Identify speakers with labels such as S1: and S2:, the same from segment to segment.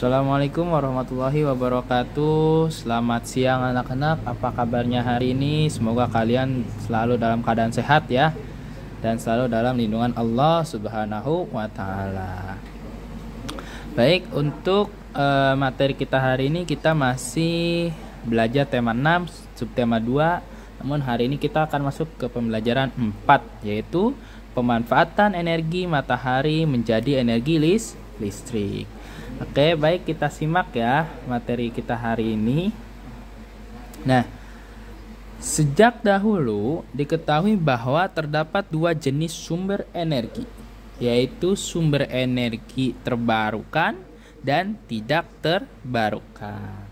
S1: Assalamualaikum warahmatullahi wabarakatuh. Selamat siang anak-anak. Apa kabarnya hari ini? Semoga kalian selalu dalam keadaan sehat ya, dan selalu dalam lindungan Allah Subhanahu wa taala. Baik, untuk materi kita hari ini kita masih belajar tema 6, subtema 2. Namun hari ini kita akan masuk ke pembelajaran 4, yaitu pemanfaatan energi matahari menjadi energi listrik. Oke, baik, kita simak ya materi kita hari ini. Nah, sejak dahulu diketahui bahwa terdapat dua jenis sumber energi, yaitu sumber energi terbarukan dan tidak terbarukan.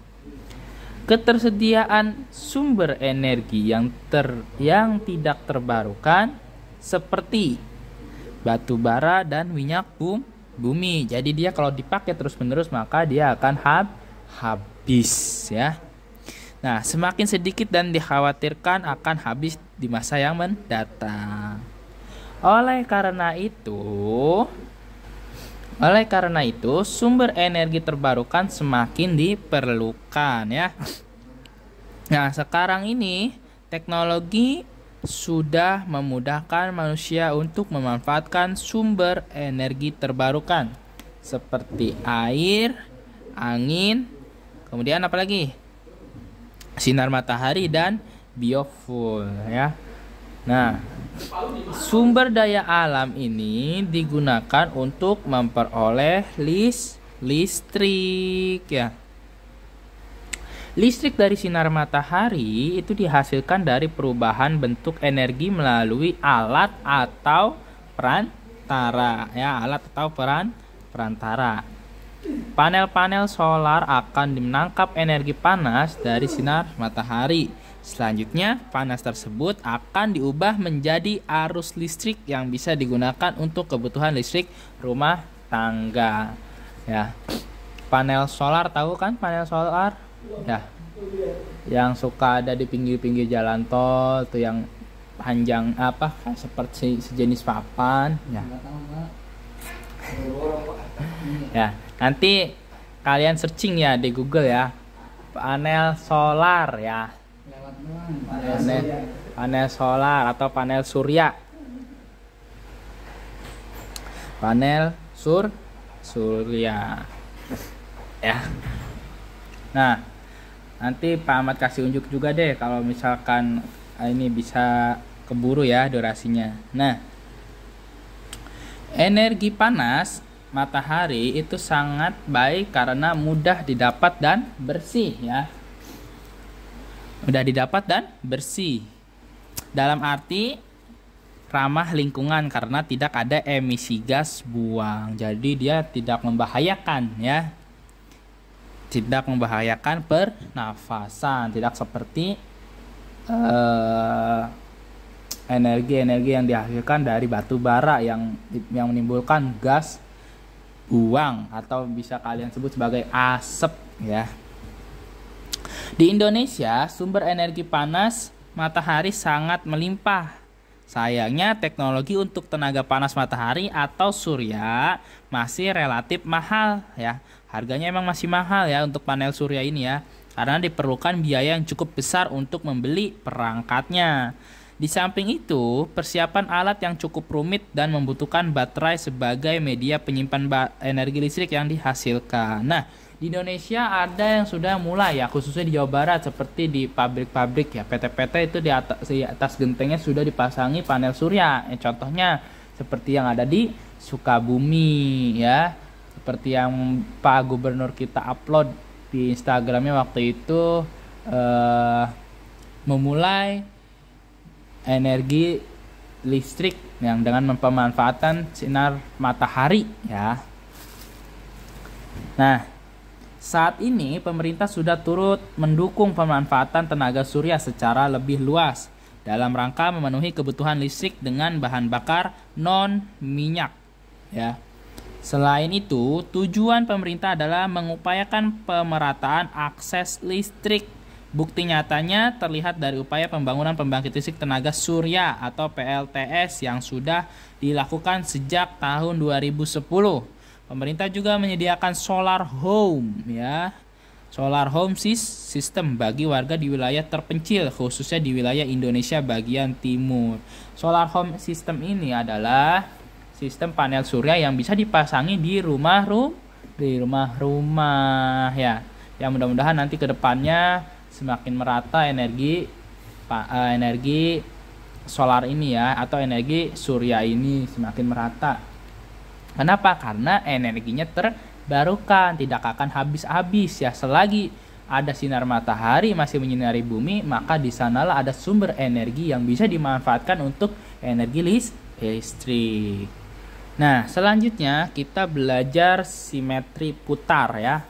S1: Ketersediaan sumber energi yang tidak terbarukan seperti batu bara dan minyak bumi. Jadi dia kalau dipakai terus-menerus maka dia akan habis ya. Nah, semakin sedikit dan dikhawatirkan akan habis di masa yang mendatang. Oleh karena itu, sumber energi terbarukan semakin diperlukan ya. Nah, sekarang ini teknologi sudah memudahkan manusia untuk memanfaatkan sumber energi terbarukan seperti air, angin, kemudian apa lagi? Sinar matahari dan biofuel ya. Nah, sumber daya alam ini digunakan untuk memperoleh listrik ya. Listrik dari sinar matahari itu dihasilkan dari perubahan bentuk energi melalui alat atau perantara ya, perantara. Panel-panel solar akan menangkap energi panas dari sinar matahari. Selanjutnya, panas tersebut akan diubah menjadi arus listrik yang bisa digunakan untuk kebutuhan listrik rumah tangga. Ya. Panel solar, tahu kan panel solar? Ya. Yang suka ada di pinggir-pinggir jalan tol tuh, yang panjang seperti sejenis papan ya. Ya, nanti kalian searching ya di Google ya. Panel solar ya. Panel solar atau panel surya. Panel surya. Ya. Nah, nanti Pak Ahmad kasih unjuk juga deh kalau misalkan ini bisa keburu ya durasinya. Nah, energi panas matahari itu sangat baik karena mudah didapat dan bersih ya. Mudah didapat dan bersih. Dalam arti ramah lingkungan karena tidak ada emisi gas buang. Jadi dia tidak membahayakan ya. Tidak membahayakan pernafasan, tidak seperti energi-energi yang dihasilkan dari batu bara yang menimbulkan gas buang atau bisa kalian sebut sebagai asap ya. Di Indonesia, sumber energi panas matahari sangat melimpah. Sayangnya teknologi untuk tenaga panas matahari atau surya masih relatif mahal ya. Harganya emang masih mahal ya untuk panel surya ini ya, karena diperlukan biaya yang cukup besar untuk membeli perangkatnya. Di samping itu, persiapan alat yang cukup rumit dan membutuhkan baterai sebagai media penyimpan energi listrik yang dihasilkan. Nah, di Indonesia ada yang sudah mulai ya, khususnya di Jawa Barat, seperti di pabrik-pabrik ya, PT-PT itu di atas gentengnya sudah dipasangi panel surya. Contohnya seperti yang ada di Sukabumi ya. Seperti yang Pak Gubernur kita upload di Instagramnya waktu itu, memulai energi listrik yang dengan pemanfaatan sinar matahari ya. Nah, saat ini pemerintah sudah turut mendukung pemanfaatan tenaga surya secara lebih luas dalam rangka memenuhi kebutuhan listrik dengan bahan bakar non minyak ya. Selain itu, tujuan pemerintah adalah mengupayakan pemerataan akses listrik. Bukti nyatanya terlihat dari upaya pembangunan pembangkit listrik tenaga surya atau PLTS yang sudah dilakukan sejak tahun 2010. Pemerintah juga menyediakan solar home ya. Solar home system bagi warga di wilayah terpencil, khususnya di wilayah Indonesia bagian timur. Solar home system ini adalah sistem panel surya yang bisa dipasangi di rumah-rumah ya. Ya mudah-mudahan nanti ke depannya semakin merata energi solar ini ya, atau energi surya ini semakin merata. Kenapa? Karena energinya terbarukan, tidak akan habis-habis ya. Selagi ada sinar matahari masih menyinari bumi, maka di sanalah ada sumber energi yang bisa dimanfaatkan untuk energi listrik. Nah, selanjutnya kita belajar simetri putar ya.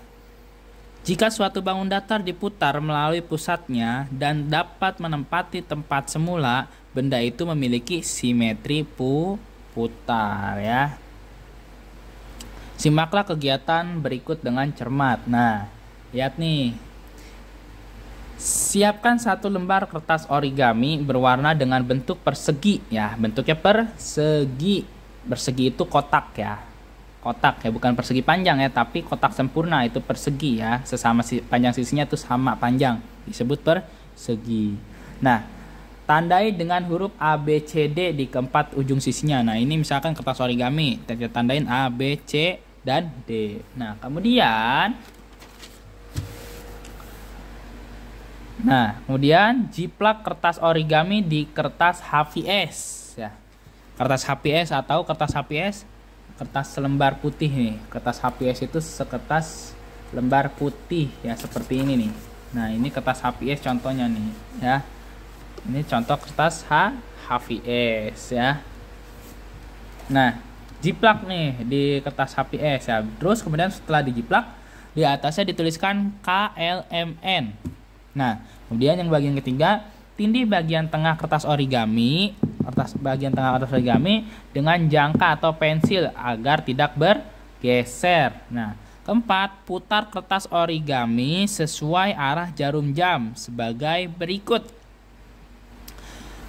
S1: Jika suatu bangun datar diputar melalui pusatnya dan dapat menempati tempat semula, benda itu memiliki simetri putar ya. Simaklah kegiatan berikut dengan cermat. Nah, lihat nih. Siapkan satu lembar kertas origami berwarna dengan bentuk persegi ya. Bentuknya persegi. Persegi itu kotak ya. Kotak ya, bukan persegi panjang ya, tapi kotak sempurna itu persegi ya. Sesama panjang sisinya itu sama panjang. Disebut persegi. Nah, tandai dengan huruf A, B, C, D di keempat ujung sisinya. Nah, ini misalkan kertas origami. Kita tandain A, B, C, dan D. Nah, kemudian jiplak kertas origami di kertas HVS ya. Kertas HVS atau kertas HVS, kertas selembar putih nih. Kertas HVS itu sekertas lembar putih ya, seperti ini nih. Nah, ini kertas HVS contohnya nih ya. Ini contoh kertas HVS ya. Nah, jiplak nih di kertas HVS ya. Terus kemudian setelah dijiplak, di atasnya dituliskan KLMN. Nah, kemudian yang bagian ketiga, tindih bagian tengah kertas origami, dengan jangka atau pensil agar tidak bergeser. Nah, keempat, putar kertas origami sesuai arah jarum jam sebagai berikut.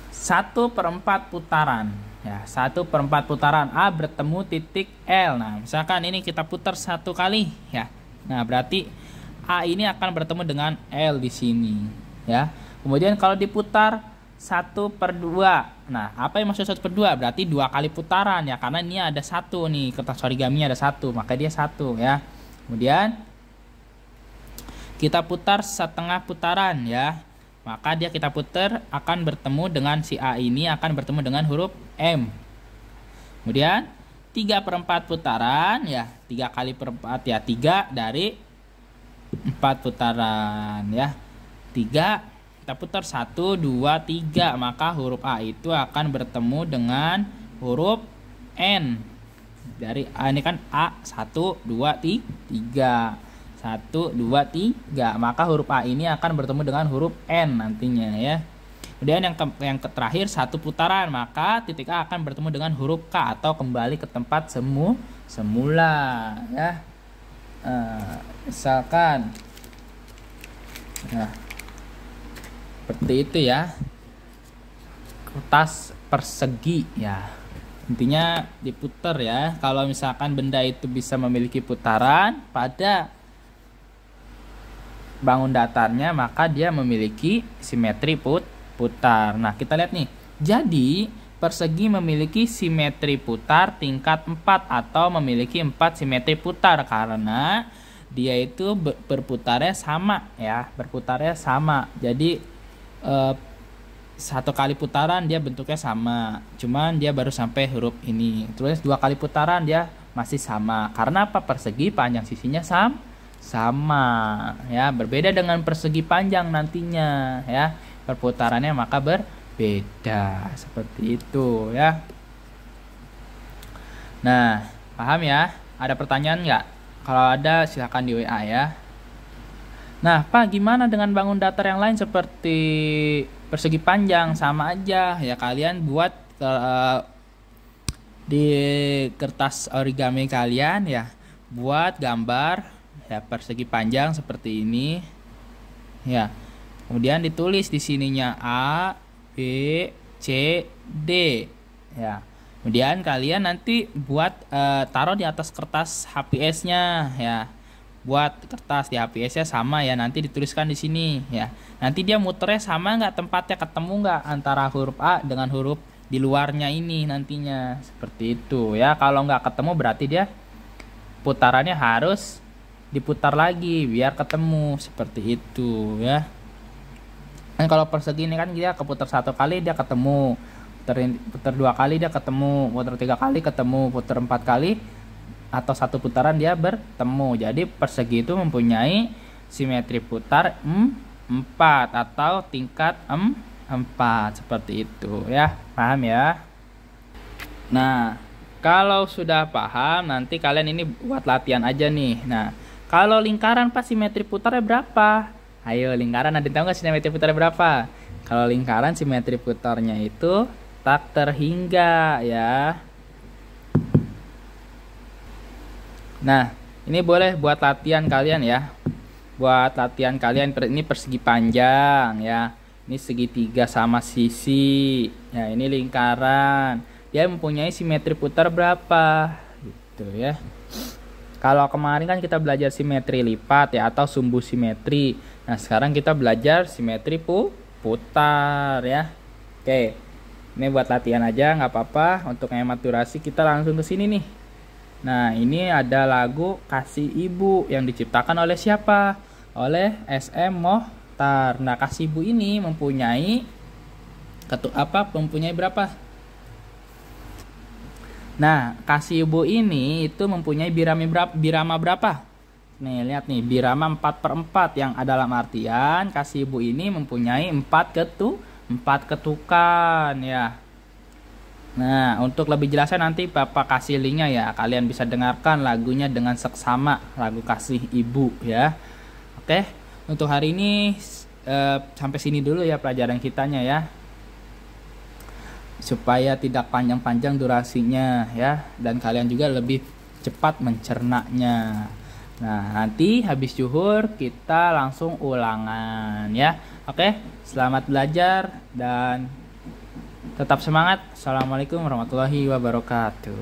S1: 1/4 putaran. Ya, 1/4 putaran A bertemu titik L. Nah, misalkan ini kita putar 1 kali ya. Nah, berarti A ini akan bertemu dengan L di sini ya. Kemudian kalau diputar 1/2. Nah, apa yang maksud 1/2? Berarti 2 kali putaran ya, karena ini ada 1 nih, kertas origami ada 1, maka dia 1 ya. Kemudian kita putar 1/2 putaran ya. Maka kita putar akan bertemu dengan si A ini akan bertemu dengan huruf M. Kemudian 3/4 putaran ya, 3 kali per 4 ya, 3 dari 4 putaran ya. 3 kita putar 1, 2, 3, maka huruf A itu akan bertemu dengan huruf N. Dari A ini kan A 1, 2, 3. 1, 2, 3, maka huruf A ini akan bertemu dengan huruf N nantinya ya. Kemudian yang terakhir 1 putaran, maka titik A akan bertemu dengan huruf K atau kembali ke tempat semula ya. Misalkan seperti itu ya, kertas persegi ya, intinya diputar ya. Kalau misalkan benda itu bisa memiliki putaran pada bangun datarnya, maka dia memiliki simetri putar. Nah, kita lihat nih. Jadi, persegi memiliki simetri putar tingkat 4 atau memiliki 4 simetri putar karena dia itu berputarnya sama ya, berputarnya sama. Jadi 1 kali putaran dia bentuknya sama, cuman dia baru sampai huruf ini. Terus 2 kali putaran dia masih sama. Karena apa? Persegi panjang sisinya sama ya, berbeda dengan persegi panjang nantinya ya, perputarannya maka berbeda seperti itu ya. Nah, paham ya? Ada pertanyaan nggak? Kalau ada silahkan di WA ya. Nah, Pak, gimana dengan bangun datar yang lain seperti persegi panjang? Sama aja ya, kalian buat di kertas origami kalian ya, buat gambar ya persegi panjang seperti ini ya. Kemudian ditulis di sininya A, B, C, D ya. Kemudian kalian nanti buat taruh di atas kertas HPS-nya ya. Buat kertas di HPS-nya sama ya, nanti dituliskan di sini ya. Nanti dia muternya sama nggak tempatnya, ketemu nggak antara huruf A dengan huruf di luarnya ini nantinya, seperti itu ya. Kalau nggak ketemu berarti dia putarannya harus diputar lagi biar ketemu, seperti itu ya. Dan kalau persegi ini kan dia keputar 1 kali dia ketemu, putar 2 kali dia ketemu, putar 3 kali ketemu, putar 4 kali atau 1 putaran dia bertemu. Jadi persegi itu mempunyai simetri putar 4 atau tingkat 4, seperti itu ya. Paham ya? Nah, kalau sudah paham, nanti kalian ini buat latihan aja nih. Nah, kalau lingkaran pas simetri putarnya berapa? Ayo, lingkaran ada tahu nggak simetri putarnya berapa? Kalau lingkaran simetri putarnya itu tak terhingga ya. Nah, ini boleh buat latihan kalian ya. Buat latihan kalian, ini persegi panjang ya. Ini segitiga sama sisi. Ya, ini lingkaran. Dia mempunyai simetri putar berapa? Gitu ya. Kalau kemarin kan kita belajar simetri lipat ya, atau sumbu simetri. Nah, sekarang kita belajar simetri putar ya. Oke. Ini buat latihan aja, nggak apa-apa. Untuk hemat durasi kita langsung ke sini nih. Nah, ini ada lagu Kasih Ibu yang diciptakan oleh siapa? Oleh SM Mohtar. Nah, Kasih Ibu ini mempunyai mempunyai berapa? Nah, Kasih Ibu ini itu mempunyai birama berapa? Nih, lihat nih, birama 4/4 yang dalam artian Kasih Ibu ini mempunyai 4 ketukan ya. Nah, untuk lebih jelasnya nanti Bapak kasih linknya ya. Kalian bisa dengarkan lagunya dengan seksama, lagu Kasih Ibu ya. Oke, untuk hari ini sampai sini dulu ya pelajaran kitanya ya. Supaya tidak panjang-panjang durasinya ya. Dan kalian juga lebih cepat mencernanya. Nah, nanti habis zuhur kita langsung ulangan ya. Oke, selamat belajar dan tetap semangat. Assalamualaikum warahmatullahi wabarakatuh.